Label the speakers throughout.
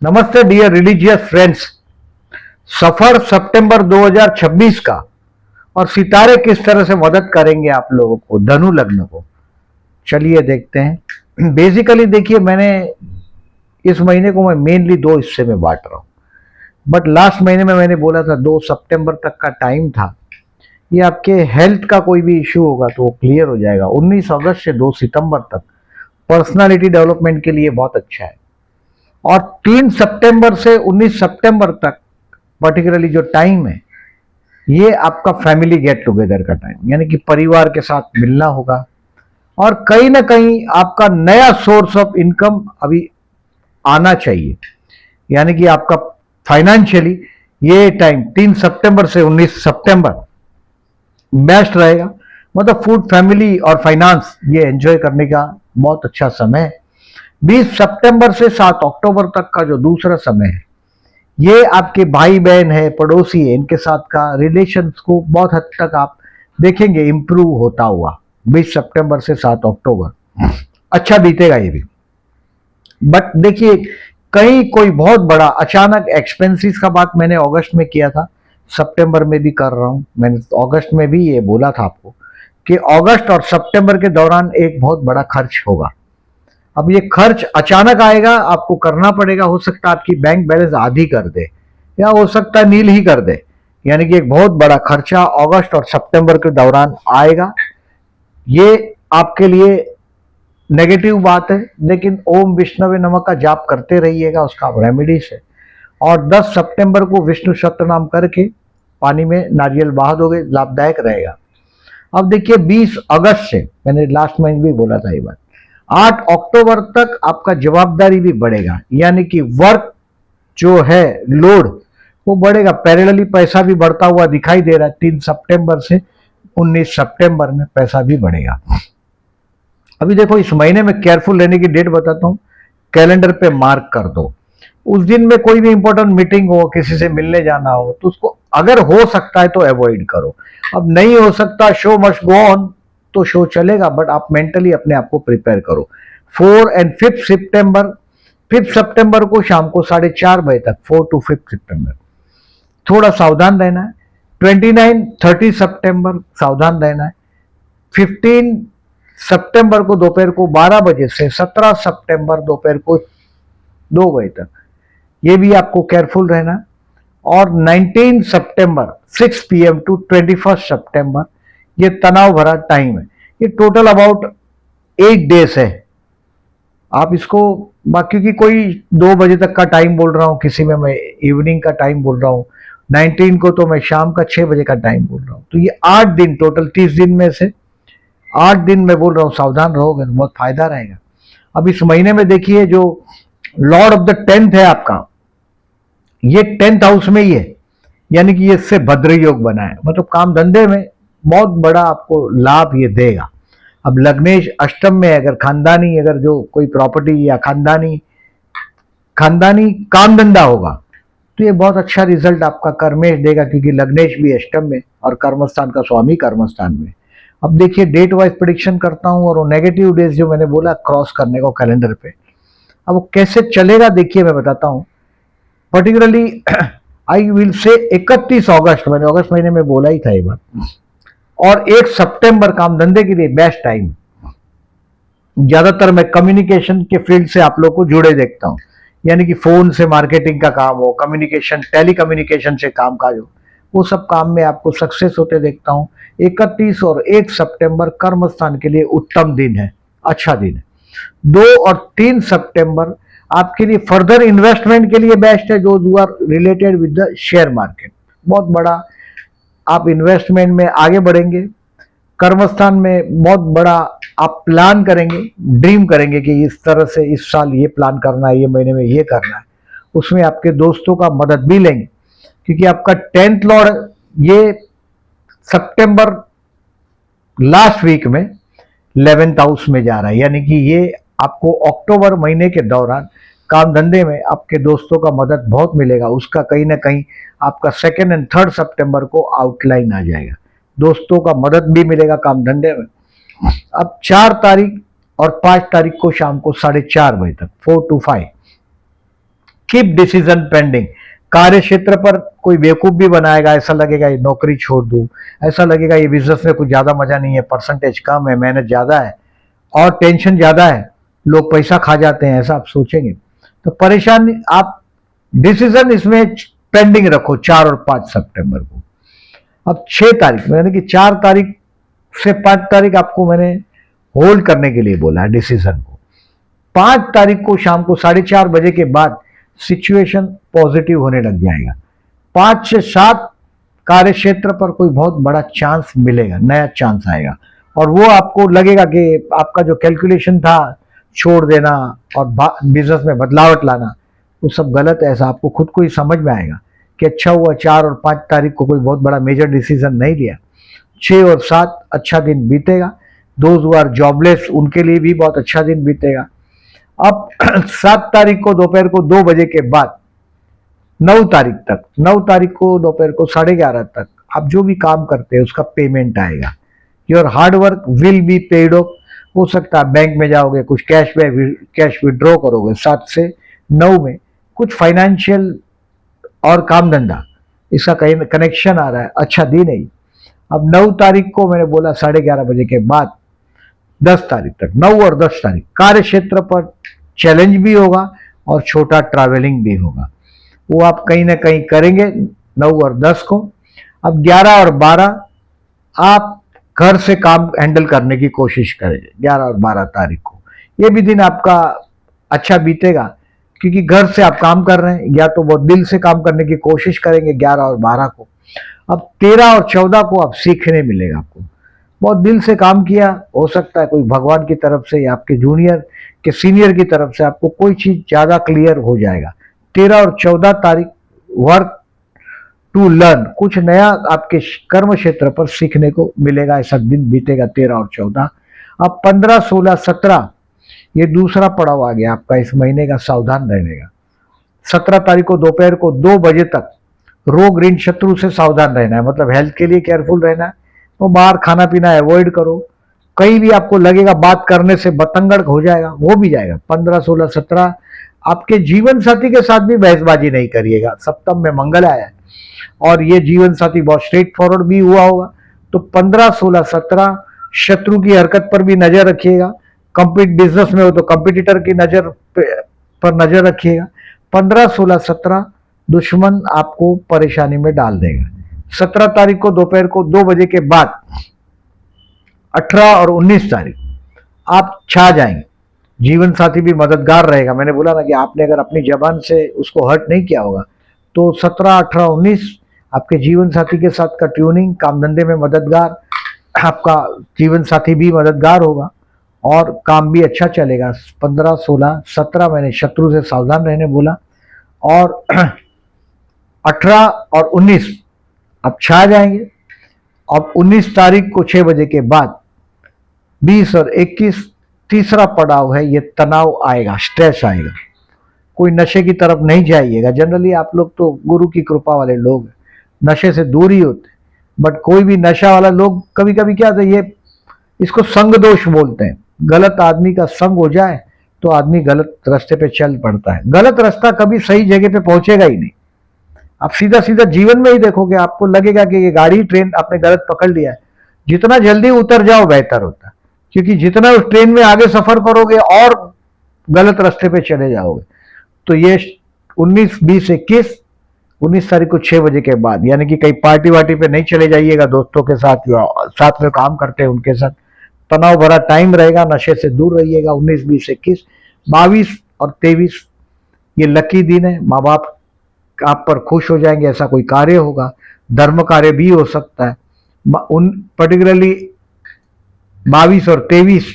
Speaker 1: नमस्ते dear religious friends. सफर सितंबर 2026 का और सितारे किस तरह से मदद करेंगे आप लोगों को, धनु लग्न को। चलिए देखते हैं। बेसिकली देखिए, मैंने इस महीने को मैं मेनली दो हिस्से में बांट रहा हूं। बट लास्ट महीने में मैंने बोला था 2 सितंबर तक का टाइम था। ये आपके हेल्थ का कोई भी इश्यू होगा तो वो क्लियर हो जाएगा। 19 अगस्त से 2 सितंबर तक पर्सनालिटी डेवलपमेंट के लिए बहुत अच्छा है। और 3 सितंबर से 19 सितंबर तक पर्टिकुलरली जो टाइम है, ये आपका फैमिली गेट टुगेदर का टाइम, यानी कि परिवार के साथ मिलना होगा। और कहीं ना कहीं आपका नया सोर्स ऑफ इनकम अभी आना चाहिए, यानी कि आपका फाइनेंशियली ये टाइम 3 सितंबर से 19 सितंबर बेस्ट रहेगा। मतलब फूड, फैमिली और फाइनेंस ये एंजॉय करने का बहुत अच्छा समय है। 20 सितंबर से 7 अक्टूबर तक का जो दूसरा समय है, ये आपके भाई बहन है, पड़ोसी है, इनके साथ का रिलेशंस को बहुत हद तक आप देखेंगे इंप्रूव होता हुआ। 20 सितंबर से 7 अक्टूबर अच्छा बीतेगा ये भी। बट देखिए, कहीं कोई बहुत बड़ा अचानक एक्सपेंसेस का बात मैंने अगस्त में किया था, सितंबर में भी कर रहा हूं। मैंने अगस्त में भी ये बोला था आपको कि अगस्त और सितंबर के दौरान एक बहुत बड़ा खर्च होगा। अब ये खर्च अचानक आएगा, आपको करना पड़ेगा। हो सकता है आपकी बैंक बैलेंस आधी कर दे, या हो सकता है नील ही कर दे। यानी कि एक बहुत बड़ा खर्चा अगस्त और सितंबर के दौरान आएगा। ये आपके लिए नेगेटिव बात है, लेकिन ओम विष्णवे नमः का जाप करते रहिएगा, उसका रेमेडीज है। और 10 सितंबर को विष्णु सत्यनाम करके पानी में नारियल बहा दोगे, लाभदायक रहेगा। अब देखिए, 20 अगस्त से, मैंने लास्ट महीने भी बोला था ये बात, 8 अक्टूबर तक आपका जवाबदारी भी बढ़ेगा, यानी कि वर्क जो है लोड वो बढ़ेगा। पैरेलली पैसा भी बढ़ता हुआ दिखाई दे रहा है। 3 सितंबर से 19 सितंबर में पैसा भी बढ़ेगा। अभी देखो, इस महीने में केयरफुल रहने की डेट बताता हूं, कैलेंडर पे मार्क कर दो। उस दिन में कोई भी इंपॉर्टेंट मीटिंग हो, किसी से मिलने जाना हो, तो उसको अगर हो सकता है तो अवॉइड करो। अब नहीं हो सकता, शो मस्ट गो ऑन, तो शो चलेगा, बट आप मेंटली अपने आप को प्रिपेयर करो। 4 एंड 5 सितंबर, 5 सितंबर को शाम को 4:30 बजे तक, 4 to 5 सितंबर थोड़ा सावधान रहना है। 29, 30 सितंबर सावधान रहना है। 15 सितंबर को दोपहर को 12 बजे से 17 सितंबर दोपहर को 2 बजे तक, ये भी आपको केयरफुल रहना। और 19 सितंबर 6 PM to 21 सितंबर, ये तनाव भरा टाइम है। ये टोटल अबाउट 8 डेज है। आप इसको, बाकी की कोई 2 बजे तक का टाइम बोल रहा हूं, किसी में मैं इवनिंग का टाइम बोल रहा हूं, 19 को तो मैं शाम का 6 बजे का टाइम बोल रहा हूं। तो ये 8 दिन टोटल, 30 दिन में से 8 दिन मैं बोल रहा हूं सावधान रहोगे तो बहुत फायदा रहेगा। अब इस महीने में देखिए, जो लॉर्ड ऑफ द 10th है आपका, ये 10th हाउस में ही है, यानी कि इससे भद्र योग बना है। मतलब काम धंधे में बहुत बड़ा आपको लाभ ये देगा। अब लग्नेश अष्टम में, अगर खानदानी, अगर जो कोई प्रॉपर्टी या खानदानी खानदानी काम धंधा होगा, तो ये बहुत अच्छा रिजल्ट आपका कर्मेश देगा, क्योंकि लग्नेश भी अष्टम में और कर्मस्थान का स्वामी कर्मस्थान में। अब देखिए, डेट वाइज प्रिडिक्शन करता हूं, और वो नेगेटिव डेज जो मैंने बोला क्रॉस करने को कैलेंडर पे, अब वो कैसे चलेगा देखिए मैं बताता हूं। पर्टिकुलरली आई विल से 31 अगस्त, मैंने अगस्त महीने में बोला ही था ये बात, और 1 सितंबर काम धंधे के लिए बेस्ट टाइम। ज्यादातर मैं कम्युनिकेशन के फील्ड से आप लोग को जुड़े देखता हूं, यानी कि फोन से मार्केटिंग का काम हो, कम्युनिकेशन, टेली कम्युनिकेशन से काम काज हो, वो सब काम में आपको सक्सेस होते देखता हूं। 31 और 1 सितंबर कर्म स्थान के लिए उत्तम दिन है, अच्छा दिन है। 2 और 3 सितंबर आपके लिए फर्दर इन्वेस्टमेंट के लिए बेस्ट है, जो you are related with the share market. बहुत बड़ा आप इन्वेस्टमेंट में आगे बढ़ेंगे। कर्मस्थान में बहुत बड़ा आप प्लान करेंगे, ड्रीम करेंगे कि इस तरह से इस साल ये प्लान करना है, ये महीने में ये करना है। उसमें आपके दोस्तों का मदद भी लेंगे, क्योंकि आपका 10th लॉर्ड ये सितंबर लास्ट वीक में 11th हाउस में जा रहा है, यानी कि ये आपको अक्टूबर महीने के दौरान काम धंधे में आपके दोस्तों का मदद बहुत मिलेगा। उसका कहीं ना कहीं आपका 2 एंड 3 सितंबर को आउटलाइन आ जाएगा, दोस्तों का मदद भी मिलेगा काम धंधे में। अब 4 तारीख और 5 तारीख को शाम को 4:30 बजे तक, 4 to 5, कीप डिसीजन पेंडिंग। कार्य क्षेत्र पर कोई बेवकूफ भी बनाएगा, ऐसा लगेगा ये नौकरी छोड़ दूं, ऐसा लगेगा ये बिजनेस में कुछ ज्यादा मजा नहीं है, परसेंटेज कम है, मेहनत ज्यादा है और टेंशन ज्यादा है, लोग पैसा खा जाते हैं, ऐसा आप सोचेंगे तो परेशानी। आप डिसीजन इसमें पेंडिंग रखो 4 और 5 सितंबर को। अब 6 तारीख यानी कि 4 तारीख से 5 तारीख आपको मैंने होल्ड करने के लिए बोला है डिसीजन को। 5 तारीख को शाम को 4:30 बजे के बाद सिचुएशन पॉजिटिव होने लग जाएगा। 5 से 7 कार्य क्षेत्र पर कोई बहुत बड़ा चांस मिलेगा, नया चांस आएगा और वो आपको लगेगा कि आपका जो कैलकुलेशन था छोड़ देना और बिजनेस में बदलावट लाना वो सब गलत है, ऐसा आपको खुद को ही समझ में आएगा कि अच्छा हुआ 4 और 5 तारीख को कोई बहुत बड़ा मेजर डिसीजन नहीं लिया। 6 और 7 अच्छा दिन बीतेगा। दोज हु आर जॉबलेस उनके लिए भी बहुत अच्छा दिन बीतेगा। अब 7 तारीख को दोपहर को 2 बजे के बाद 9 तारीख तक, 9 तारीख को दोपहर को 11:30 तक आप जो भी काम करते हैं उसका पेमेंट आएगा। Your hard work will be paid of. हो सकता है बैंक में जाओगे, कुछ कैश विड्रॉ करोगे 7 से 9 में, कुछ फाइनेंशियल और काम धंधा इसका कहीं कनेक्शन आ रहा है, अच्छा दिन है। अब 9 तारीख को मैंने बोला 11:30 बजे के बाद 10 तारीख तक, 9 और 10 तारीख कार्य क्षेत्र पर चैलेंज भी होगा और छोटा ट्रैवलिंग भी होगा, वो आप कहीं ना कहीं करेंगे 9 और 10 को। अब 11 और 12 आप घर से काम हैंडल करने की कोशिश करेंगे 11 और 12 तारीख को। ये भी दिन आपका अच्छा बीतेगा क्योंकि घर से आप काम कर रहे हैं, या तो बहुत दिल से काम करने की कोशिश करेंगे 11 और 12 को। अब 13 और 14 को आप सीखने मिलेगा, आपको बहुत दिल से काम किया, हो सकता है कोई भगवान की तरफ से या आपके जूनियर के सीनियर की तरफ से आपको कोई चीज ज्यादा क्लियर हो जाएगा। 13 और 14 तारीख वर्क टू लर्न, कुछ नया आपके कर्म क्षेत्र पर सीखने को मिलेगा, ऐसा दिन बीतेगा 13 और 14। अब 15, 16, 17 ये दूसरा पड़ाव आ गया आपका इस महीने का, सावधान रहने का। 17 तारीख को दोपहर को 2 बजे तक रोग ऋण शत्रु से सावधान रहना है, मतलब हेल्थ के लिए केयरफुल रहना है। तो बाहर खाना पीना अवॉइड करो, कहीं भी आपको लगेगा बात करने से बतंगड़ हो जाएगा वो भी जाएगा। 15, 16, 17 आपके जीवन साथी के साथ भी बहसबाजी नहीं करिएगा, सप्तम में मंगल आया है और ये जीवन साथी बहुत स्ट्रेट फॉरवर्ड भी हुआ होगा। तो 15, 16, 17 शत्रु की हरकत पर भी नजर रखिएगा। कंपीट बिजनेस में हो तो कंपटीटर की नजर पर नजर रखिएगा। 15, 16, 17 दुश्मन आपको परेशानी में डाल देगा। 17 तारीख को दोपहर को 2 बजे के बाद 18 और 19 तारीख आप छा जाएंगे, जीवन साथी भी मददगार रहेगा। मैंने बोला ना कि आपने अगर अपनी जबान से उसको हर्ट नहीं किया होगा तो 17, 18, 19 आपके जीवन साथी के साथ का ट्यूनिंग, काम धंधे में मददगार, आपका जीवन साथी भी मददगार होगा और काम भी अच्छा चलेगा। 15, 16, 17 मैंने शत्रु से सावधान रहने बोला और 18 और 19 आप छा जाएंगे। अब 19 तारीख को 6 बजे के बाद 20 और 21 तीसरा पड़ाव है, ये तनाव आएगा, स्ट्रेस आएगा। कोई नशे की तरफ नहीं जाइएगा, जनरली आप लोग तो गुरु की कृपा वाले लोग हैं, नशे से दूर ही होते, बट कोई भी नशा वाला लोग कभी कभी क्या होता है, ये इसको संग दोष बोलते हैं। गलत आदमी का संग हो जाए तो आदमी गलत रास्ते पे चल पड़ता है। गलत रास्ता कभी सही जगह पे पहुंचेगा ही नहीं। आप सीधा सीधा जीवन में ही देखोगे, आपको लगेगा कि ये गाड़ी ट्रेन आपने गलत पकड़ लिया है, जितना जल्दी उतर जाओ बेहतर होता है, क्योंकि जितना उस ट्रेन में आगे सफर करोगे और गलत रास्ते पे चले जाओगे। तो ये 19, 20, 21, 19 तारीख को 6 बजे के बाद, यानी कि कहीं पार्टी वार्टी पे नहीं चले जाइएगा दोस्तों के साथ, साथ में काम करते हैं उनके साथ, तनाव भरा टाइम रहेगा, नशे से दूर रहिएगा। 19, 20, 21, 22 और 23 ये लकी दिन है, माँ बाप आप पर खुश हो जाएंगे, ऐसा कोई कार्य होगा, धर्म कार्य भी हो सकता है। उन पर्टिकुलरली 22 और 23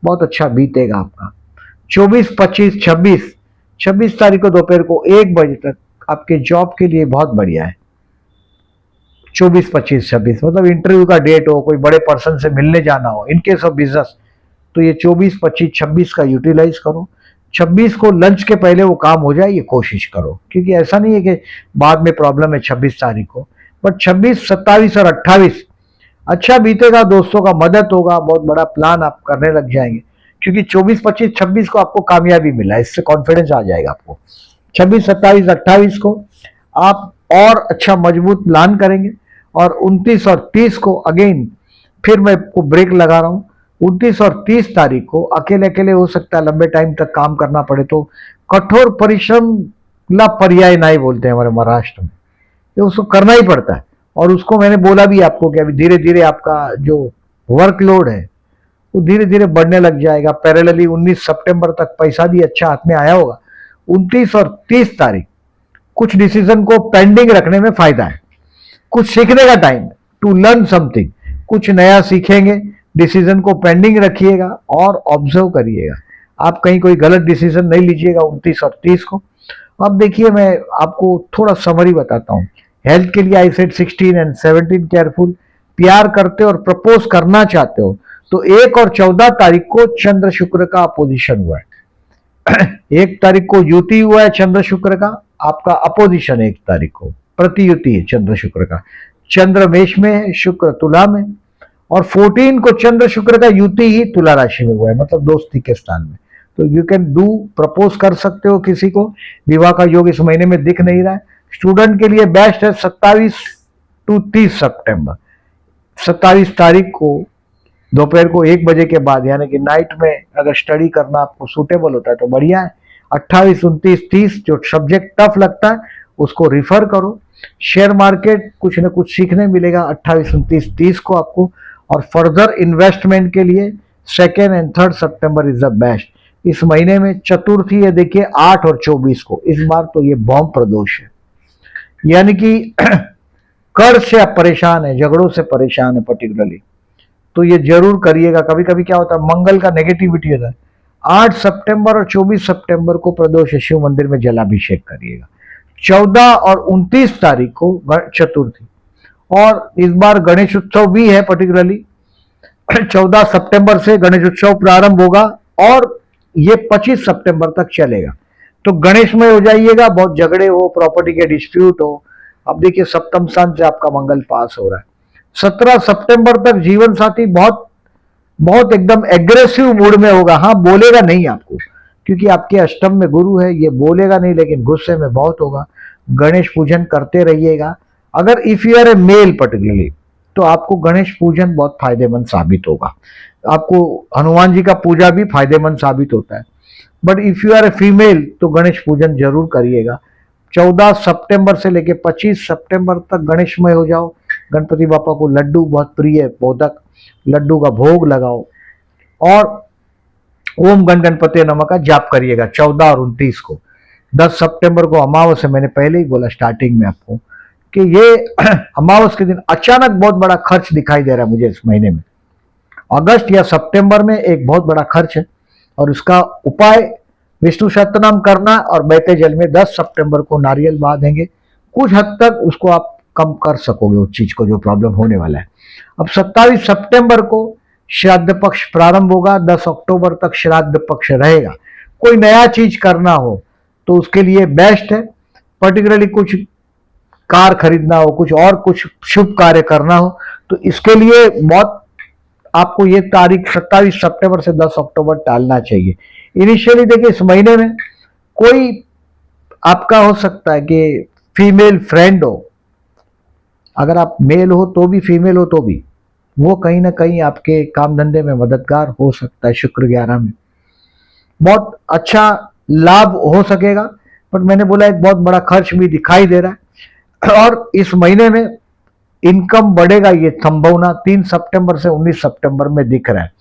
Speaker 1: बहुत अच्छा बीतेगा आपका। 24, 25, 26 तारीख को दोपहर को 1 बजे तक आपके जॉब के लिए बहुत बढ़िया है। 24, 25, 26 मतलब इंटरव्यू का डेट हो, कोई बड़े पर्सन से मिलने जाना हो, इन केस ऑफ बिजनेस, तो ये 24, 25, 26 का यूटिलाइज करो। 26 को लंच के पहले वो काम हो जाए ये कोशिश करो, क्योंकि ऐसा नहीं है कि बाद में प्रॉब्लम है 26 तारीख को, बट 26, 27 और 28 अच्छा बीतेगा, दोस्तों का मदद होगा, बहुत बड़ा प्लान आप करने लग जाएंगे, क्योंकि 24, 25, 26 को आपको कामयाबी मिला है, इससे कॉन्फिडेंस आ जाएगा आपको। 26, 27, 28 को आप और अच्छा मजबूत प्लान करेंगे, और 29 और 30 को अगेन फिर मैं आपको ब्रेक लगा रहा हूं। 29 और 30 तारीख को अकेले अकेले हो सकता है लंबे टाइम तक काम करना पड़े, तो कठोर परिश्रम ला पर्याय नहीं बोलते हैं हमारे महाराष्ट्र में, ये उसको करना ही पड़ता है। और उसको मैंने बोला भी आपको कि अभी धीरे धीरे आपका जो वर्कलोड है वो धीरे धीरे बढ़ने लग जाएगा। पैरेलली 19 सितंबर तक पैसा भी अच्छा हाथ में आया होगा। 29 और 30 तारीख कुछ डिसीजन को पेंडिंग रखने में फायदा है, कुछ सीखने का टाइम है, टू लर्न समथिंग, कुछ नया सीखेंगे। डिसीजन को पेंडिंग रखिएगा और ऑब्जर्व करिएगा, आप कहीं कोई गलत डिसीजन नहीं लीजिएगा 29 और 30 को। अब देखिए मैं आपको थोड़ा समरी बताता हूं। हेल्थ के लिए आई सेड 16 एंड 17 केयरफुल। प्यार करते हो और प्रपोज करना चाहते हो तो 1 और 14 तारीख को चंद्र शुक्र का अपोजिशन हुआ है। 1 तारीख को युति हुआ है चंद्र शुक्र का, आपका अपोजिशन 1 तारीख को प्रतियुति है चंद्र शुक्र का। चंद्र मेष में है, शुक्र तुला में, और 14 को चंद्र शुक्र का युति ही तुला राशि में हुआ है, मतलब दोस्ती के स्थान में। तो यू कैन डू, प्रपोज कर सकते हो किसी को। विवाह का योग इस महीने में दिख नहीं रहा है। स्टूडेंट के लिए बेस्ट है 27 टू 30 सितंबर। 27 तारीख को दोपहर को 1 बजे के बाद, यानी कि नाइट में अगर स्टडी करना आपको सूटेबल होता है तो बढ़िया है। 28, 29, 30 जो सब्जेक्ट टफ लगता है उसको रिफर करो। शेयर मार्केट कुछ ना कुछ सीखने मिलेगा 28, 29, 30 को आपको। और फर्दर इन्वेस्टमेंट के लिए 2 and 3 September is the best. इस महीने में चतुर्थी है देखिए 8 और 24 को, इस बार तो ये बॉम्ब प्रदोष है, यानी कि कर्ज से आप परेशान है, झगड़ों से परेशान है पर्टिकुलरली, तो ये जरूर करिएगा। कभी कभी क्या होता है मंगल का नेगेटिविटी होता है। 8 सितंबर और 24 सितंबर को प्रदोष है, शिव मंदिर में जलाभिषेक करिएगा। 14 और 29 तारीख को चतुर्थी, और इस बार गणेश उत्सव भी है पर्टिकुलरली। 14 सितंबर से गणेश उत्सव प्रारंभ होगा और ये 25 सितंबर तक चलेगा। तो गणेश में हो जाइएगा, बहुत झगड़े हो, प्रॉपर्टी के डिस्प्यूट हो। अब देखिए सप्तम स्थान से आपका मंगल पास हो रहा है। 17 सितंबर तक जीवन साथी बहुत बहुत एकदम एग्रेसिव मूड में होगा। हाँ, बोलेगा नहीं आपको, क्योंकि आपके अष्टम में गुरु है, ये बोलेगा नहीं लेकिन गुस्से में बहुत होगा। गणेश पूजन करते रहिएगा। अगर if you are a male particularly तो आपको गणेश पूजन बहुत फायदेमंद साबित होगा। आपको हनुमान जी का पूजा भी फायदेमंद साबित होता है। But if you are a female तो गणेश पूजन जरूर करिएगा। 14 सितंबर से लेके 25 सितंबर तक गणेशमय हो जाओ। गणपति बापा को लड्डू बहुत प्रिय है, मोदक, लड्डू का भोग लगाओ, और ओम गण गणपति नमः का जाप करिएगा 14 और 29 को। 10 सितंबर को अमावस है, मैंने पहले ही बोला स्टार्टिंग में आपको कि ये अमावस के दिन अचानक बहुत बड़ा खर्च दिखाई दे रहा है मुझे इस महीने में। अगस्त या सितंबर में एक बहुत बड़ा खर्च है, और इसका उपाय विष्णु सहस्त्रनाम करना और बहते जल में 10 सितंबर को नारियल बहा देंगे। कुछ हद तक उसको आप कम कर सकोगे उस चीज को जो प्रॉब्लम होने वाला है। अब 27 सितंबर को श्राद्ध पक्ष प्रारंभ होगा, 10 अक्टूबर तक श्राद्ध पक्ष रहेगा। कोई नया चीज करना हो तो उसके लिए बेस्ट है। पर्टिकुलरली कुछ कार खरीदना हो, कुछ और कुछ शुभ कार्य करना हो तो इसके लिए बहुत आपको ये तारीख 27 सितंबर से 10 अक्टूबर टालना चाहिए। इनिशियली देखिए इस महीने में कोई आपका हो सकता है कि फीमेल फ्रेंड हो, अगर आप मेल हो तो भी, फीमेल हो तो भी, वो कहीं ना कहीं आपके काम धंधे में मददगार हो सकता है। शुक्र 11 में बहुत अच्छा लाभ हो सकेगा। बट मैंने बोला एक बहुत बड़ा खर्च भी दिखाई दे रहा है, और इस महीने में इनकम बढ़ेगा ये संभावना 3 सितंबर से 19 सितंबर में दिख रहा है।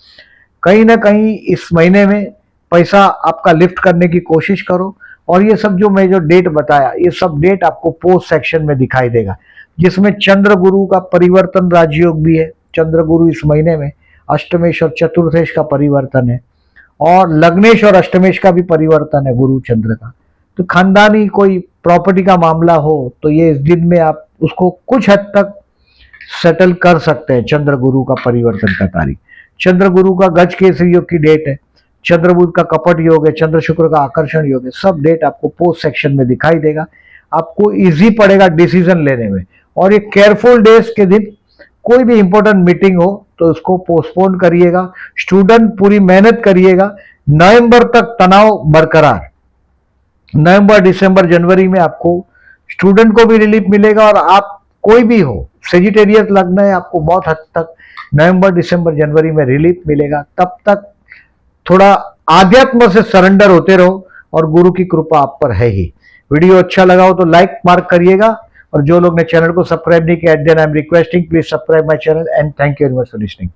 Speaker 1: कहीं ना कहीं इस महीने में पैसा आपका लिफ्ट करने की कोशिश करो। और ये सब जो मैं जो डेट बताया, ये सब डेट आपको पोस्ट सेक्शन में दिखाई देगा, जिसमें चंद्र गुरु का परिवर्तन राजयोग भी है। चंद्र गुरु इस महीने में अष्टमेश और चतुर्थेश का परिवर्तन है, और लग्नेश और अष्टमेश का भी परिवर्तन है गुरु चंद्र का। तो खानदानी कोई प्रॉपर्टी का मामला हो तो ये इस दिन में आप उसको कुछ हद तक सेटल कर सकते हैं। चंद्र गुरु का परिवर्तन का तारीख, चंद्र गुरु का गज केसरी योग की डेट है, चंद्र बुध का कपट योग है, चंद्र शुक्र का आकर्षण योग है। सब डेट आपको पोस्ट सेक्शन में दिखाई देगा। आपको इजी पड़ेगा डिसीजन लेने में। और ये केयरफुल डेज के दिन कोई भी इंपॉर्टेंट मीटिंग हो तो उसको पोस्टपोन करिएगा। स्टूडेंट पूरी मेहनत करिएगा, नवंबर तक तनाव बरकरार। नवंबर, दिसंबर, जनवरी में आपको स्टूडेंट को भी रिलीफ मिलेगा, और आप कोई भी हो, सेजिटेरियस लग्न है, आपको बहुत हद तक नवंबर, दिसंबर, जनवरी में रिलीफ मिलेगा। तब तक थोड़ा आध्यात्म से सरेंडर होते रहो, और गुरु की कृपा आप पर है ही। वीडियो अच्छा लगा हो तो लाइक मार्क करिएगा, और जो लोग ने चैनल को सब्सक्राइब नहीं किया, then I am requesting please subscribe my channel, and thank you very much for listening.